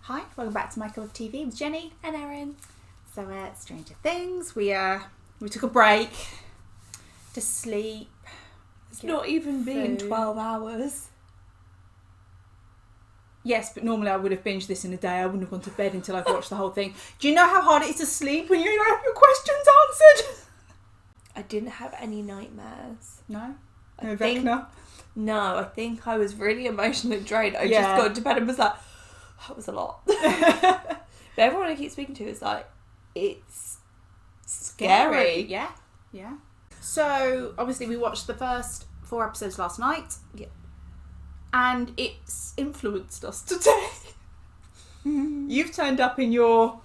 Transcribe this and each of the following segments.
Hi, welcome back to My Cup of TV with Jenny and Erin. So, Stranger Things. We took a break to sleep. It's not even been 12 hours. Yes, but normally I would have binged this in a day. I wouldn't have gone to bed until I've watched the whole thing. Do you know how hard it is to sleep when you don't have your questions answered? I didn't have any nightmares. No? No Vecna? No, I think I was really emotionally drained. I just got to bed and was like, that was a lot. But everyone I keep speaking to is like, it's scary. Yeah. So, obviously we watched the first 4 episodes last night. Yeah. And it's influenced us today. You've turned up in your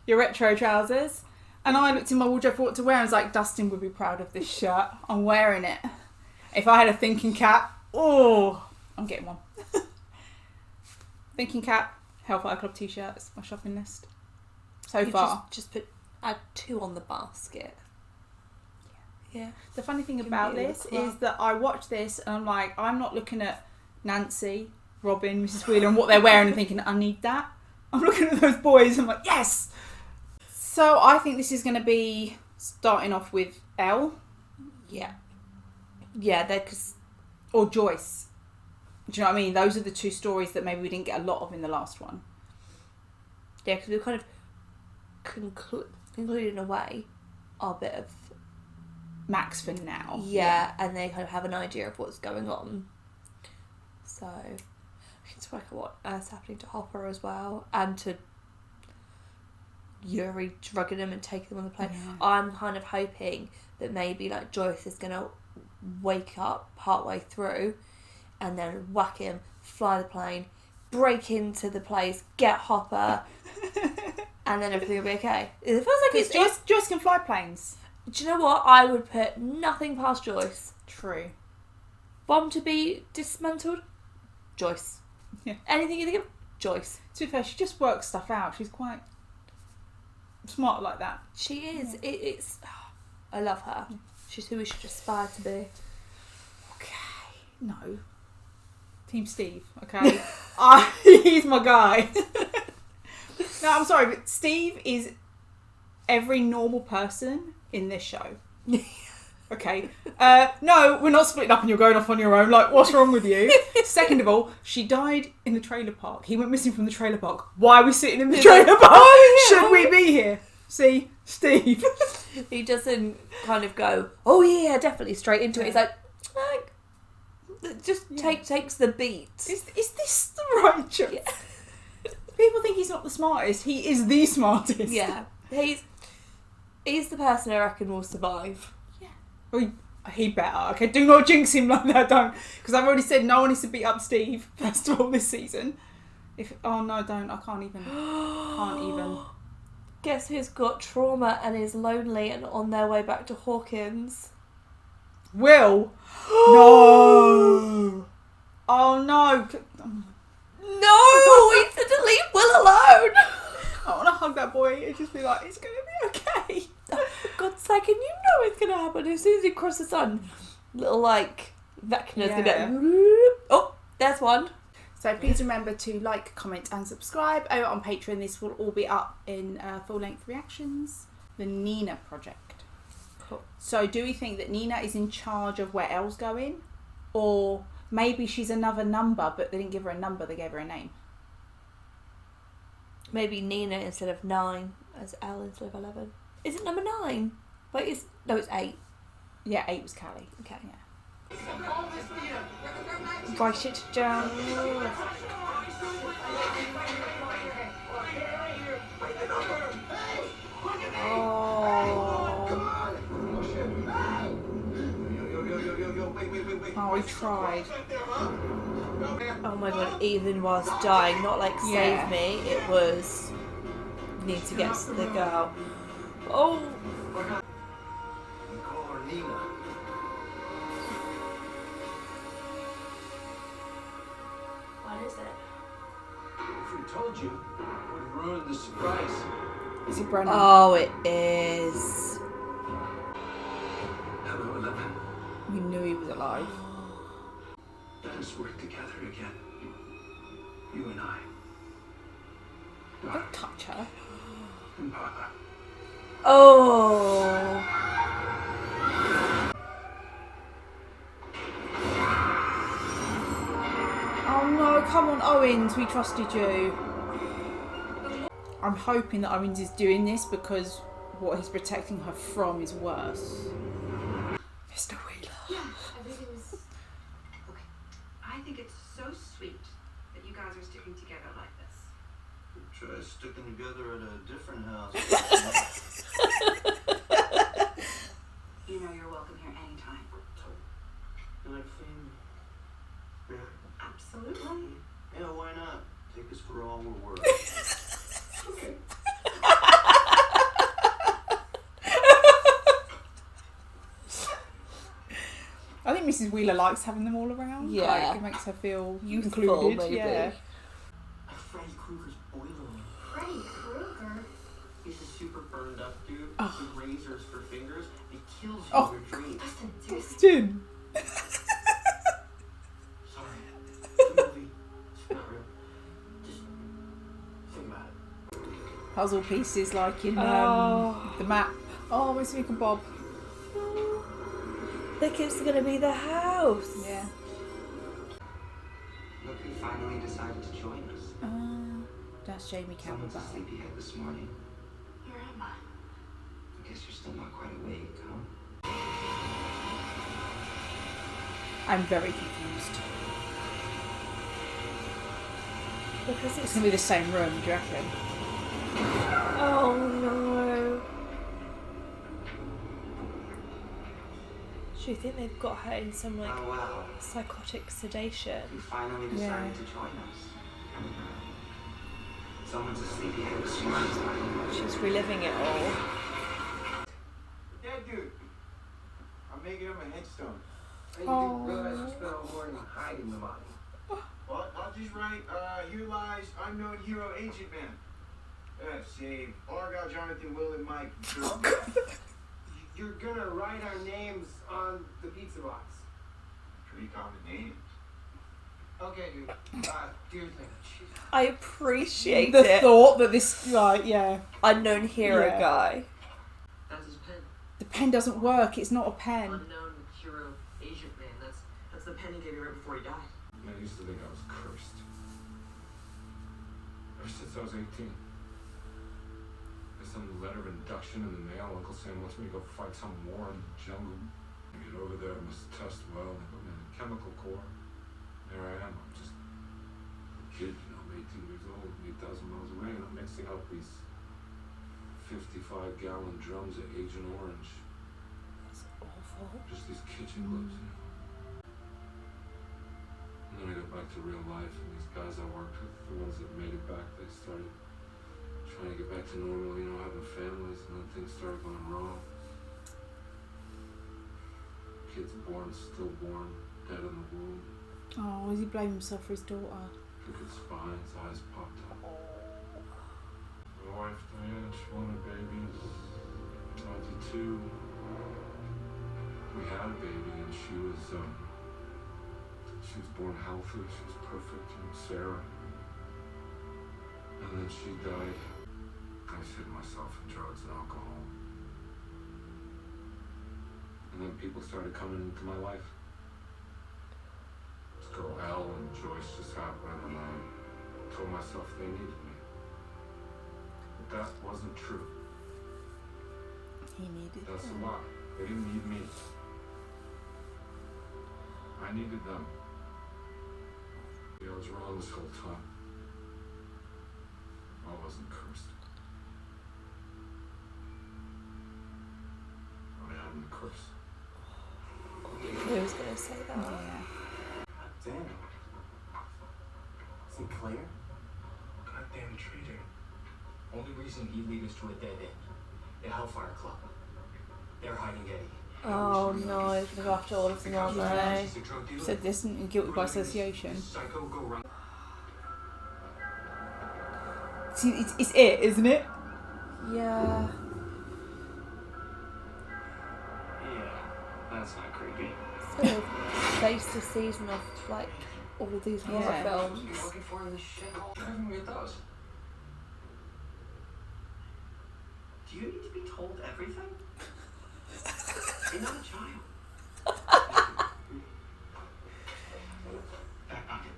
retro trousers. And I looked in my wardrobe for what to wear and I was like, Dustin would be proud of this shirt. I'm wearing it. If I had a thinking cap, I'm getting one. Thinking cap, Hellfire Club t-shirts, my shopping list. So far. Just add 2 on the basket. Yeah. The funny thing about this is that I watch this and I'm like, I'm not looking at Nancy, Robin, Mrs. Wheeler and what they're wearing and thinking, I need that. I'm looking at those boys and I'm like, yes! So I think this is going to be starting off with Elle. Yeah. Yeah, or Joyce. Do you know what I mean? Those are the 2 stories that maybe we didn't get a lot of in the last one. Yeah, because we kind of concluded in a way our bit of Max for now. Yeah, and they kind of have an idea of what's going on. So, it's like what's happening to Hopper as well, and to Yuri drugging him and taking them on the plane. Yeah. I'm kind of hoping that maybe like Joyce is going to wake up partway through and then whack him, fly the plane, break into the place, get Hopper, and then everything will be okay. It feels like Joyce can fly planes. Do you know what? I would put nothing past Joyce. True. Bomb to be dismantled? Joyce. Yeah. Anything you think of? Joyce. To be fair, she just works stuff out. She's quite smart like that. She is. Yeah. I love her. Yeah. She's who we should aspire to be. Okay. No. Team Steve, okay? He's my guy. No, I'm sorry, but Steve is every normal person in this show. Okay. No, we're not splitting up and you're going off on your own. Like, what's wrong with you? Second of all, she died in the trailer park. He went missing from the trailer park. Why are we sitting in the trailer park? Should we be here? See? Steve. He doesn't kind of go, oh yeah, definitely straight into it. He's like just takes the beat. Is this the right choice? Yeah. People think he's not the smartest. He is the smartest. Yeah. He's the person I reckon will survive. Yeah. Well, he better. Okay, do not jinx him like that, don't. Because I've already said no one needs to beat up Steve, first of all, this season. Oh no, don't. I can't even. Guess who's got trauma and is lonely and on their way back to Hawkins? Will. No. Oh no. No, we need to leave Will alone. I want to hug that boy and just be like, it's going to be okay. Oh, for God's sake, and you know it's going to happen as soon as you cross the sun. Little, Vecna's going to... Oh, there's one. So please remember to like, comment and subscribe. Over on Patreon, this will all be up in full-length reactions. The Nina Project. Cool. So do we think that Nina is in charge of where Elle's going? Or maybe she's another number, but they didn't give her a number, they gave her a name. Maybe Nina instead of 9, as Elle instead of 11. Is it number 9? Wait, it's 8. Yeah, 8 was Callie. Okay. Yeah. Write it down. Oh, he tried. Oh my God, even whilst dying, not save me, it was need to get to the girl. Oh. We call her Nina. What is it? If we told you, it would ruin the surprise. Is it Brennan? Oh, it is. Hello, 11. We knew he was alive. Let us work together again. You and I. Don't touch her. Oh. Oh no, come on Owens, we trusted you. I'm hoping that Owens is doing this because what he's protecting her from is worse. Mr. Wheeler. Yeah, everything was... Okay. I think it's so sweet that you guys are sticking together like this. Try sticking together at a different house. You know you're welcome here anytime. You like family? Yeah. Absolutely. Yeah, why not? Take us for all we're worth. Okay. I think Mrs. Wheeler likes having them all around. Yeah. Like, it makes her feel Youthful, included. maybe. Yeah. Freddy Krueger's boiler. Freddy Krueger? He's a super burned up dude Oh. with razors for fingers. He kills you Oh, in your dreams. Dustin, seriously. Dustin. Sorry. It's a movie. It's not real. Just think about it. Puzzle pieces like in the map. Oh, Miss Vic and Bob. Look, it's going to be the house. Yeah. Look, you finally decided to join us. That's Jamie Campbell. Someone's a sleepyhead this morning. Where am I? I guess you're still not quite awake, huh? I'm very confused. Because It's it's... going to be the same room, do you reckon? Oh no. Do you think they've got her in some like Oh, wow. psychotic sedation? You finally decided to join us. Someone's a sleepyhead this morning. She's reliving it all. Yeah, dude. I'm making up a headstone. Hey, Oh. you realize you spent all morning hiding the body. Well, I'll just write, here lies unknown hero agent man. Save Argyle, Jonathan, Will, and Mike. You're gonna write our names on the pizza box. Pretty common names. Okay, dude. Do your thing. I appreciate The it. thought that this, like, yeah. Unknown hero Yeah. guy. That's his pen. The pen doesn't work. It's not a pen. Unknown hero agent man. That's the pen he gave me right before he died. I used to think I was cursed. Ever since I was 18. There's some letter of induction in the mail. Uncle Sam wants me to go fight some war in the jungle. I get over there, I must test well. They put me in the chemical corps. There I am. I'm just a kid, you know, I'm 18 years old, 8,000 miles away, and I'm mixing up these 55-gallon drums of Agent Orange. That's awful. Just these kitchen gloves, you know. And then I got back to real life, and these guys I worked with, the ones that made it back, they started trying to get back to normal, you know, having families, and then things started going wrong. Kids born, stillborn, dead in the womb. Oh, does he blame himself for his daughter? Took his spine, his eyes popped up. My wife Diane, she wanted babies. 22. We had a baby, and she was born healthy. She was perfect, you know, Sarah. And then she died. I was hitting myself in drugs and alcohol. And then people started coming into my life. This girl Elle and Joyce just happened, and I told myself they needed me. But that wasn't true. He needed That's them. a lie. They didn't need me. I needed them. I was wrong this whole time. I wasn't cursed. I am the curse. Who was going to say that? Yeah. Damn. Sinclair? Goddamn traitor. Only reason he'd lead us to a dead end. The Hellfire Club. They're hiding Eddie. Oh no, they're going to go after all of them, aren't they? He's a drug dealer. Said this and guilty by association. Psycho go right. See, it's it, isn't it? Yeah. Yeah, that's not creepy. It's going to base the season of like all these horror Yeah. films. You're looking for in this shit. Where have we get those? Do you need to be told everything? You're not a child. Back pocket.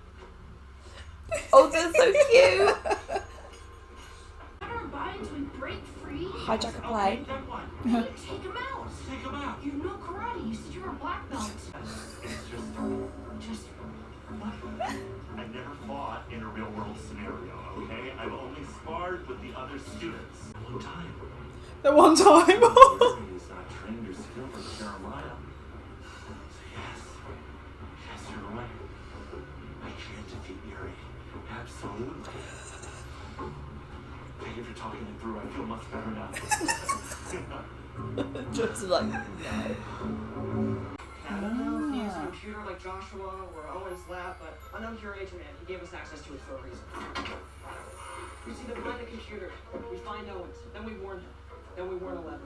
Oh, they're so cute. Our binds we break free. Hijack a plane. That one. Take him out. Take him out. You know karate. You said you're a black belt. It's just what? I never fought in a real world scenario, okay? I've only sparred with the other students. One time. The one time. He's not trained or skilled for Jeremiah. So yes, you're right. I can't defeat Yuri. Absolutely. Thank you for talking it through. I feel much better now. Just like, no. I don't know if he used a computer like Joshua or Owens' lab, but I know you're agent man. He gave us access to it for a reason. You see, to find the computer, we find Owens, then we warn him, then we warn 11.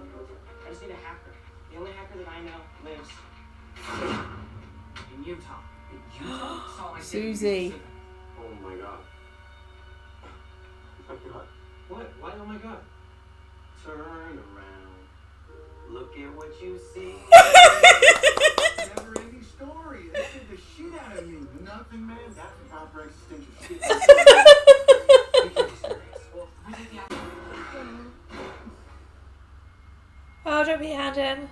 I just need a hacker. The only hacker that I know lives in Utah. In Utah? Salt Lake City. Susie. Oh my god. Oh my god. What? Why? Oh my god. Turn around. Look at what you see. Never ending story. That scared the shit out of me. Nothing, man. That's the proper existential shit. You can't be serious. Well, we take the Oh, don't be handing.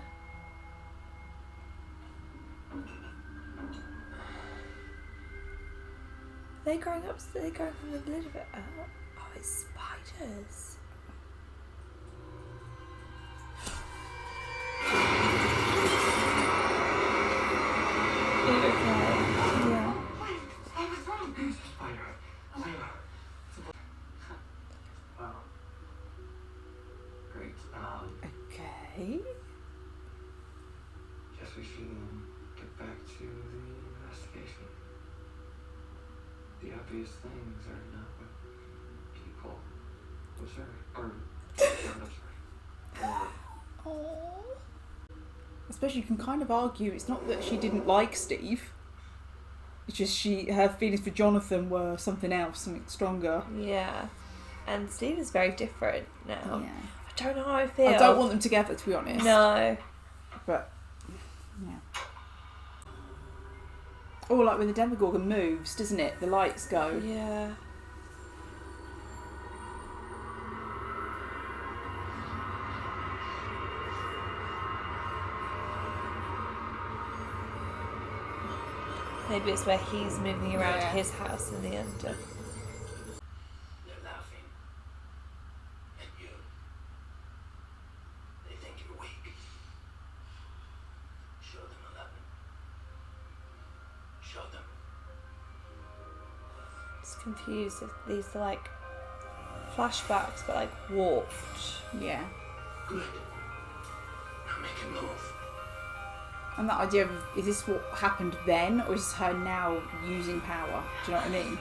They're growing up, they're growing from the lid of it out. Oh, it's spiders. Yeah. What's wrong? It's a spider. Wow. Great. Okay. Guess we should get back to the investigation. The obvious things are not what people observe. Or don't observe. Aww. Especially, you can kind of argue it's not that she didn't like Steve. It's just her feelings for Jonathan were something else, something stronger. Yeah. And Steve is very different now. Yeah. I don't know how I feel. I don't want them together, to be honest. No. But, yeah. Oh, like when the Demogorgon moves, doesn't it? The lights go. Yeah. Maybe it's where he's moving around his house in the end. They're laughing at you. They think you're weak. Show them 11. Show them. Just confused if these are like flashbacks but like warped. Yeah. Good. Now make him move. And that idea of, is this what happened then, or is this her now using power? Do you know what I mean?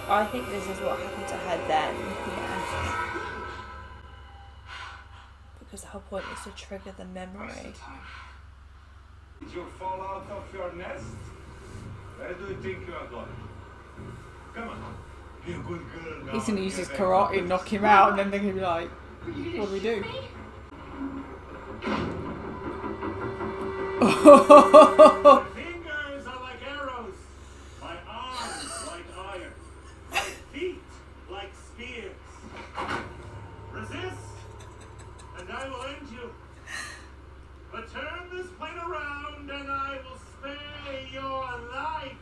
I think this is what happened to her then. Yeah. Because the whole point is to trigger the memory. Did you fall out of your nest? Where do you think you are going? Come on. Be a good girl now. He's going to use his karate and knock him out, and then they're going to be like, what do we do? My fingers are like arrows. My arms like iron. My feet like spears. Resist, and I will end you. But turn this plane around, and I will spare your life.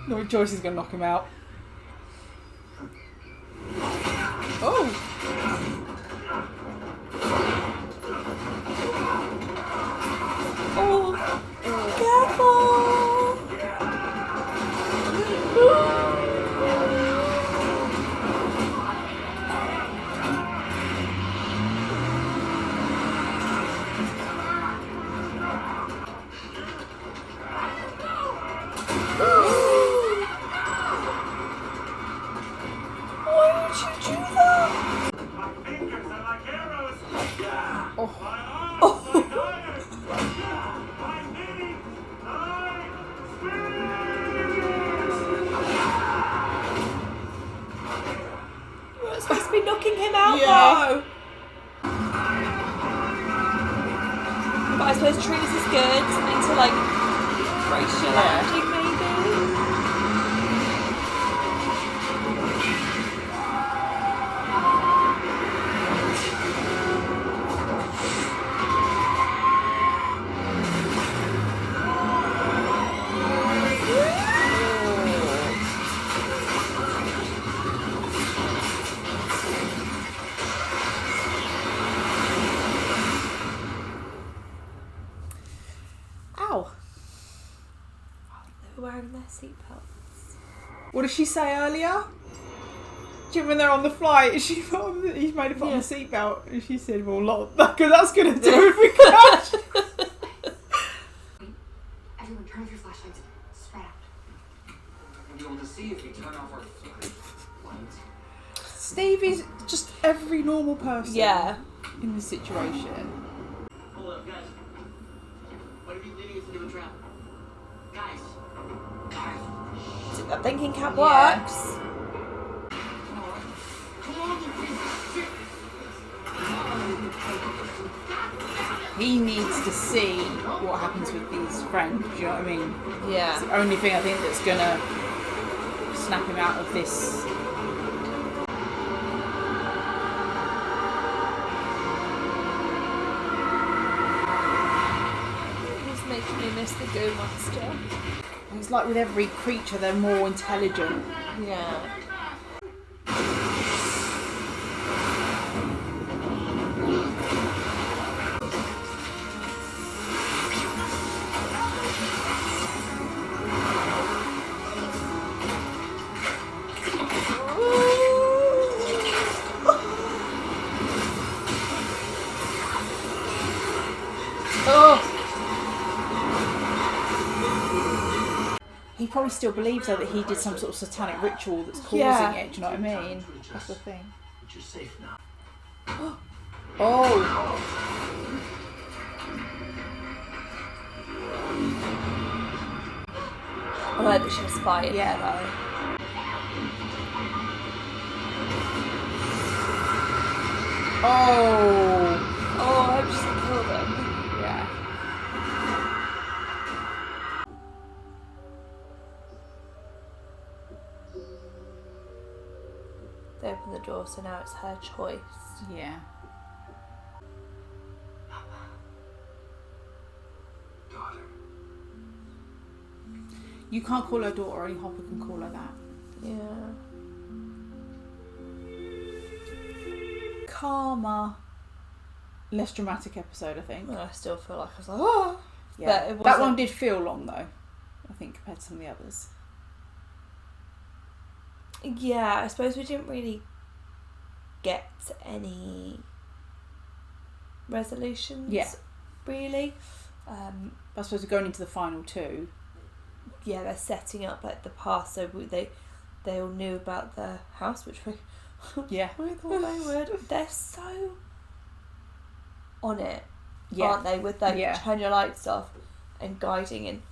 No, Joyce is going to knock him out. Oh! Oh! Careful! My fingers are like arrows. Oh. My arms like iron. supposed to be knocking him out Yeah. though. But I suppose trees is good. Something to like brace your landing maybe. Ow. They were wearing their seatbelts. What did she say earlier? Do you remember when they're on the flight? He's made her put on the seatbelt, and she said, "Well, not because that's going to do if we crash." Everyone, turn off your flashlights. Spread out. We'll be able to see if we turn off our lights. Steve is just every normal person. Yeah. In this situation. Hold up, guys. What if he's leading us into a trap? Guys. That thinking cap Yeah. works. He needs to see what happens with these friends. Do you know what I mean? It's Yeah. the only thing I think that's gonna snap him out of this. He's making me miss the goo monster. It's like with every creature, they're more intelligent. Yeah. He probably still believes though that he did some sort of satanic ritual that's causing Yeah. it. Do you know what I mean? That's the thing. But you're safe now. Oh. I like that she was spying. Yeah. Though. Oh. Oh, I hope she doesn't kill them. Yeah. They opened the door, so now it's her choice. Yeah. Daughter. You can't call her daughter, only Hopper can call her that. Yeah. Calmer. Less dramatic episode, I think. And I still feel like I was like, oh. Yeah. But it That one wasn't- did feel long though, I think, compared to some of the others. Yeah, I suppose we didn't really get any resolutions. Yeah. Really. I suppose we're going into the final two. Yeah, they're setting up like the past, so they all knew about the house, which we Yeah. we thought they would. They're so on it, Yeah. aren't they? With like Yeah. turn your lights off and guiding, and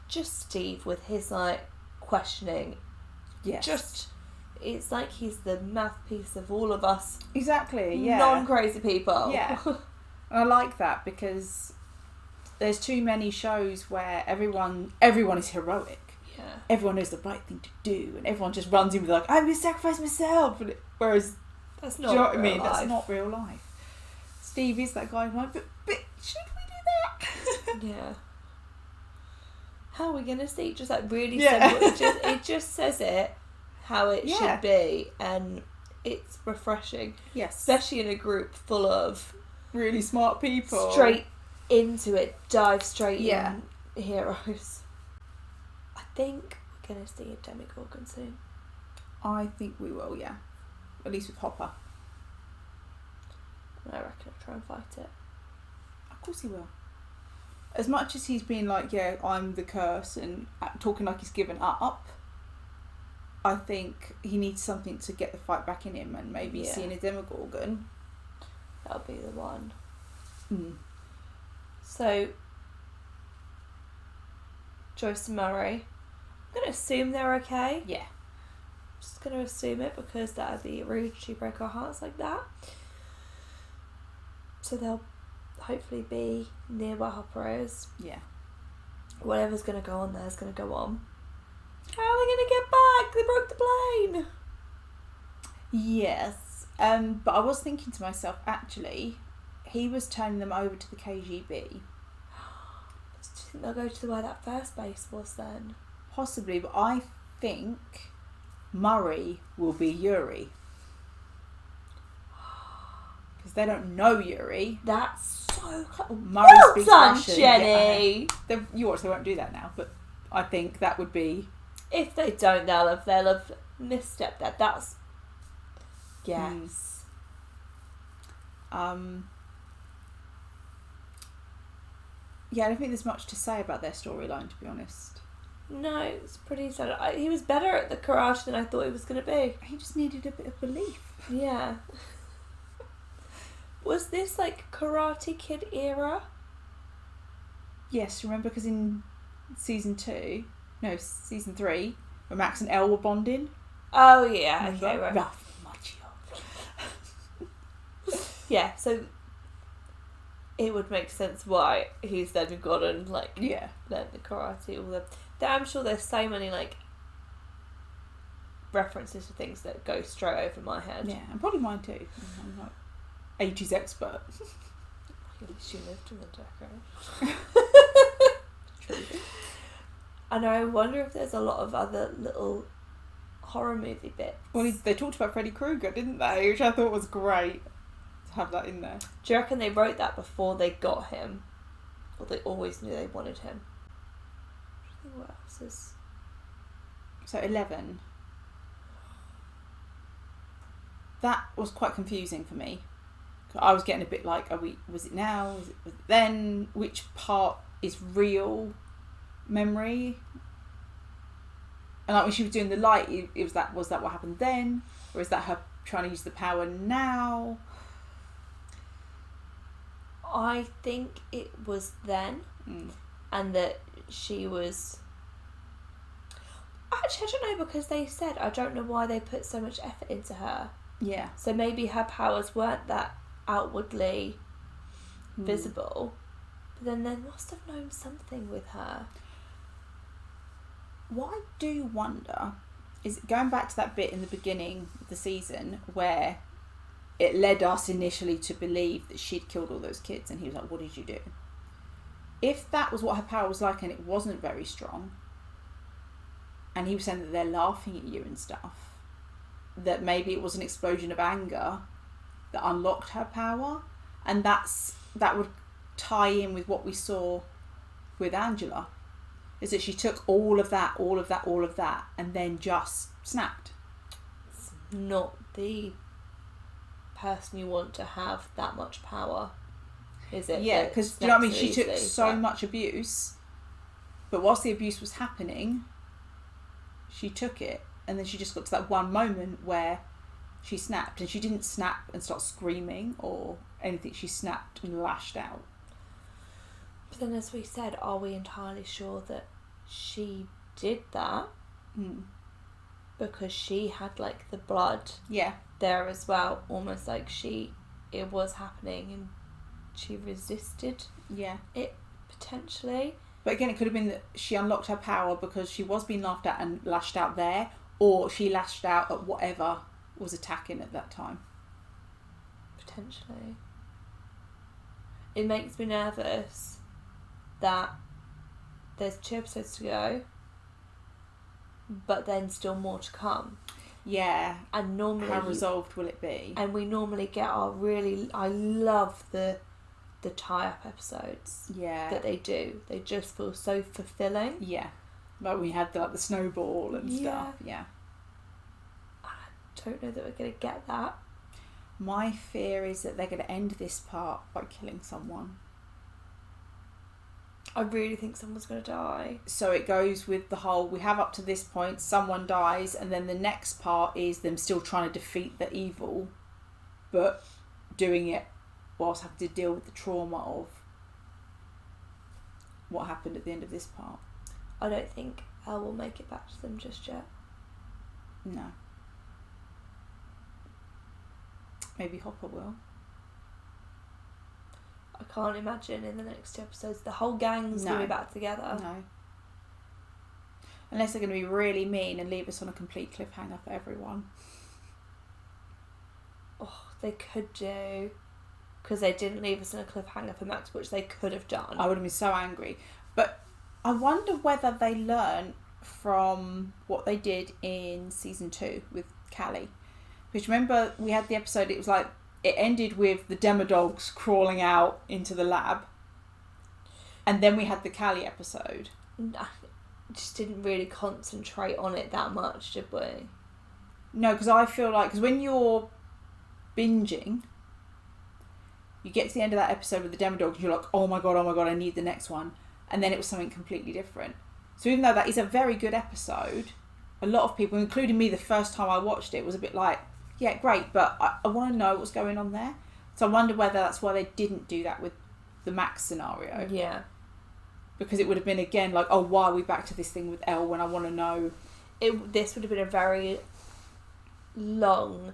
just Steve with his like questioning. Yes. Just it's like he's the mouthpiece of all of us Exactly, yeah. non-crazy people. Yeah. And I like that because there's too many shows where everyone is heroic. Yeah. Everyone knows the right thing to do, and everyone just runs in with like, I'm going to sacrifice myself. Whereas, That's do not you know what I real mean? life. That's not real life. Steve is that guy who's like, but should we do that? Yeah. How are we gonna see? Just like really Yeah. simple. It just says it how it Yeah. should be, and it's refreshing, Yes. especially in a group full of Really smart people. straight into it, dive straight Yeah. in heroes. I think we're gonna see a Demogorgon soon. I think we will, yeah. At least with Hopper. I reckon I'll try and fight it. Of course he will. As much as he's been like, yeah, I'm the curse, and talking like he's given up, I think he needs something to get the fight back in him, and maybe Yeah. seeing a Demogorgon. That'll be the one. Mm. So, Joyce and Murray. I'm gonna assume they're okay. Yeah. Just going to assume it because that would be rude. She broke our hearts like that. So they'll hopefully be near where Hopper is. Yeah. Whatever's going to go on there is going to go on. How are they going to get back? They broke the plane. Yes. But I was thinking to myself, actually, he was turning them over to the KGB. Do you think they'll go to where that first base was then? Possibly, but I think Murray will be Yuri. Because they don't know Yuri. That's so clever. Murray Well speaks done, Russian. Jenny! Yeah, you watch, they won't do that now, but I think that would be... If they don't, they'll have misstepped that. That's... Yes. Yeah, I don't think there's much to say about their storyline, to be honest. No, it's pretty sad. He was better at the karate than I thought he was going to be. He just needed a bit of belief. Yeah. Was this like Karate Kid era? Yes, remember, because in season 3, when Max and Elle were bonding. Oh yeah, Remember? okay, right. Rough, macho. Yeah, so it would make sense why he's then gone and like Yeah. learned the karate. I'm sure there's so many like references to things that go straight over my head. Yeah, and probably mine too. I'm like 80s expert. At least you lived in the decade. And I wonder if there's a lot of other little horror movie bits. Well, they talked about Freddy Krueger, didn't they? Which I thought was great to have that in there. Do you reckon they wrote that before they got him? Or they always knew they wanted him? I think what else is... So 11. That was quite confusing for me. I was getting a bit like, was it now? Was it then? Which part is real memory? And like when she was doing the light, was that what happened then? Or is that her trying to use the power now? I think it was then. And that she was... Actually, I don't know, because they said, I don't know why they put so much effort into her. Yeah. So maybe her powers weren't that outwardly visible. But then they must have known something with her. What I do wonder is going back to that bit in the beginning of the season where it led us initially to believe that she'd killed all those kids, and he was like, what did you do? If that was what her power was like and it wasn't very strong, and he was saying that they're laughing at you and stuff, that maybe it was an explosion of anger that unlocked her power, and that would tie in with what we saw with Angela, is that she took all of that, and then just snapped. It's not the person you want to have that much power, is it? Yeah, because do you know what I mean? She took so much abuse, but whilst the abuse was happening, she took it, and then she just got to that one moment where she snapped, and she didn't snap and start screaming or anything. She snapped and lashed out. But then, as we said, are we entirely sure that she did that? Because she had like the blood there as well, almost like it was happening and she resisted it potentially. But again, it could have been that she unlocked her power because she was being laughed at and lashed out there, or she lashed out at whatever was attacking at that time. Potentially. It makes me nervous that there's 2 episodes to go, but then still more to come. Yeah. And normally... How resolved will it be? And we normally get I love the tie-up episodes that they do. They just feel so fulfilling. Yeah. Like we had the snowball and stuff. Yeah. I don't know that we're going to get that. My fear is that they're going to end this part by killing someone. I really think someone's going to die. So it goes with the whole, we have up to this point, someone dies, and then the next part is them still trying to defeat the evil, but doing it whilst having to deal with the trauma of what happened at the end of this part. I don't think Elle will make it back to them just yet. No. Maybe Hopper will. I can't imagine in the next 2 episodes the whole gang's going to be back together. No. Unless they're going to be really mean and leave us on a complete cliffhanger for everyone. Oh, they could do. Because they didn't leave us in a cliffhanger for Max, which they could have done. I would have been so angry. But I wonder whether they learn from what they did in season 2 with Callie. Because remember, we had the episode, it was like, it ended with the Demodogs crawling out into the lab. And then we had the Callie episode. No, just didn't really concentrate on it that much, did we? No, because I feel like, because when you're binging, you get to the end of that episode with the Demodogs and you're like, oh my god, I need the next one. And then it was something completely different. So even though that is a very good episode, a lot of people, including me the first time I watched it, was a bit like, yeah, great, but I want to know what's going on there. So I wonder whether that's why they didn't do that with the Max scenario. Yeah. Because it would have been, again, like, oh, why are we back to this thing with Elle when I want to know? This would have been a very long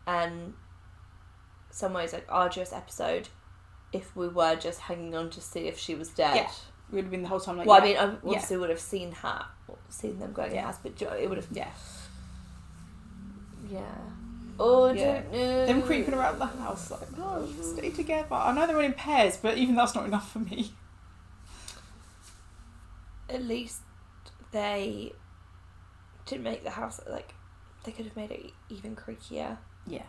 and some ways like arduous episode if we were just hanging on to see if she was dead. Yeah. We would have been the whole time like, well, yeah. I mean, I obviously would have seen her, seen them going in house, but it would have... Yeah. Yeah. Oh, I Yeah. don't know. Them creeping around the house, like, no, stay together. I know they were in pairs, but even that's not enough for me. At least they didn't make the house, like, they could have made it even creakier. Yeah.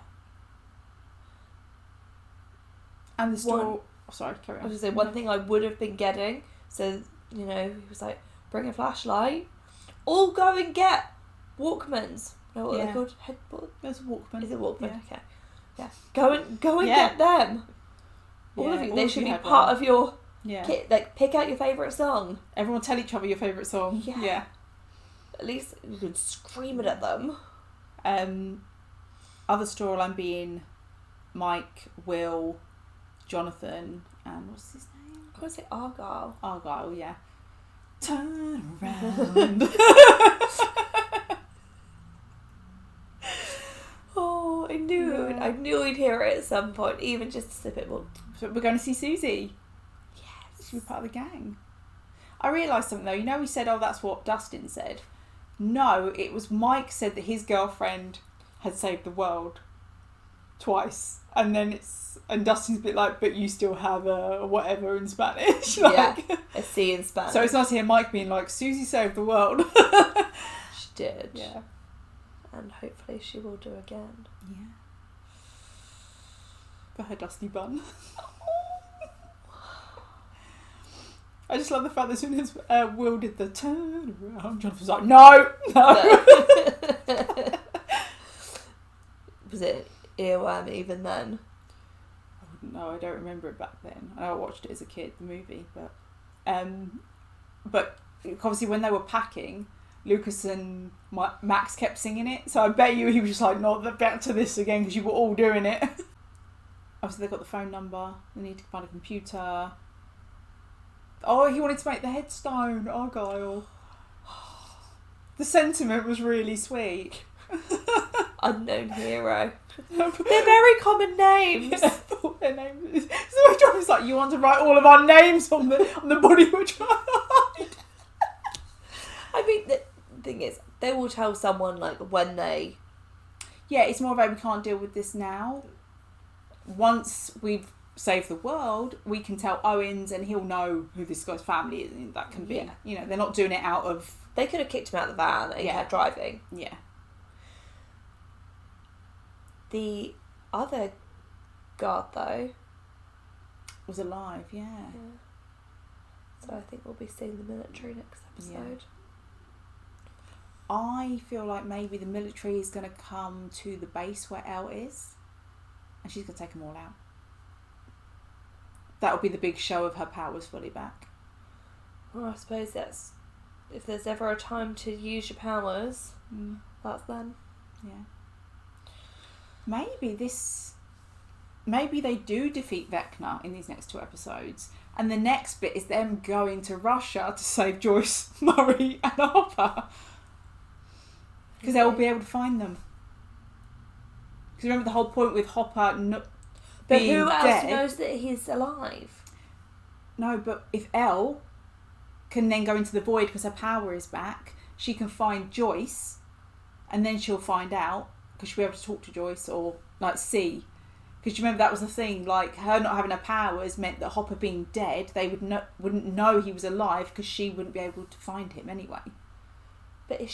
And the store... Oh, sorry, carry on. I was going to say, one thing I would have been getting, so, you know, he was like, bring a flashlight. All go and get Walkmans. Know what they're called? Headboard? There's a Walkman. Is it Walkman? Yeah. Okay. Yeah. Go and get them. All of you. They should be part of your kit. Like, pick out your favourite song. Everyone tell each other your favourite song. Yeah. At least you can scream it at them. Other storyline being Mike, Will, Jonathan, and what's his name? I want to say Argyle. Argyle, yeah. Turn around. Oh, I knew we'd hear it at some point, even just to slip it more. So we're going to see Susie. Yes. She'll be part of the gang. I realised something though. You know, we said, oh, that's what Dustin said. No, it was Mike said that his girlfriend had saved the world twice, and then and Dustin's a bit like, but you still have a whatever in Spanish. Like, yeah, a C in Spanish. So it's nice to hear Mike being like, Susie saved the world. She did. Yeah. And hopefully she will do again. Yeah. For her dusty bun. I just love the fact that as soon as Will did the turn around, Jonathan was like, no. Was it earworm even then? I wouldn't know. I don't remember it back then. I watched it as a kid, the movie, but obviously when they were packing, Lucas and Max kept singing it, so I bet you he was just like, no, back to this again because you were all doing it. Obviously they got the phone number. They need to find a computer. Oh, he wanted to make the headstone, Argyle. The sentiment was really sweet. Unknown hero. They're very common names. Yeah, their names. So John was like, you want to write all of our names on the body we're trying to hide? I mean, the thing is, they will tell someone like when they... Yeah, it's more about we can't deal with this now. Once we've saved the world, we can tell Owens and he'll know who this guy's family is, and that can be, you know, they're not doing it out of... They could have kicked him out of the van and kept driving. Yeah. The other guard, though... was alive, yeah. So I think we'll be seeing the military next episode. I feel like maybe the military is going to come to the base where Elle is, and she's going to take them all out. That'll be the big show of her powers fully back. Well, I suppose that's... If there's ever a time to use your powers, that's then. Yeah. Maybe they do defeat Vecna in these next 2 episodes, and the next bit is them going to Russia to save Joyce, Murray and Harper. Because they'll be able to find them. Because remember the whole point with Hopper But being who else dead. knows that he's alive? No, but if Elle can then go into the void because her power is back, she can find Joyce, and then she'll find out because she'll be able to talk to Joyce or like see. Because you remember that was the thing, like her not having her powers meant that Hopper being dead, they wouldn't know he was alive because she wouldn't be able to find him anyway. But are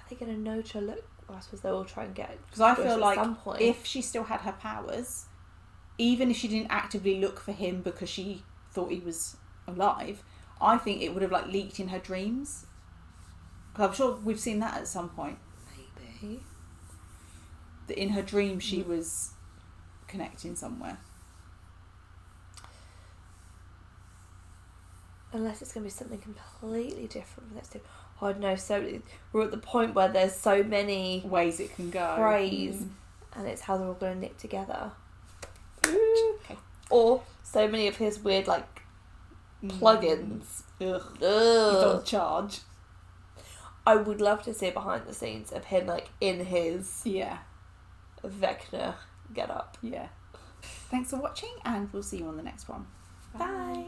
they gonna know to look? Well, I suppose they'll all try and get. Because I Joyce feel at like some point. if she still had her powers, even if she didn't actively look for him because she thought he was alive, I think it would have like leaked in her dreams. Because I'm sure we've seen that at some point. Maybe. That in her dream she was connecting somewhere. Unless it's going to be something completely different from this too. Oh no, so we're at the point where there's so many Ways it can go. phrase and it's how they're all going to knit together. Okay. Or so many of his weird like plugins. Ugh. He's Ugh. on charge. I would love to see behind the scenes of him like in his Yeah. Vecna get up. Yeah. Thanks for watching and we'll see you on the next one. Bye.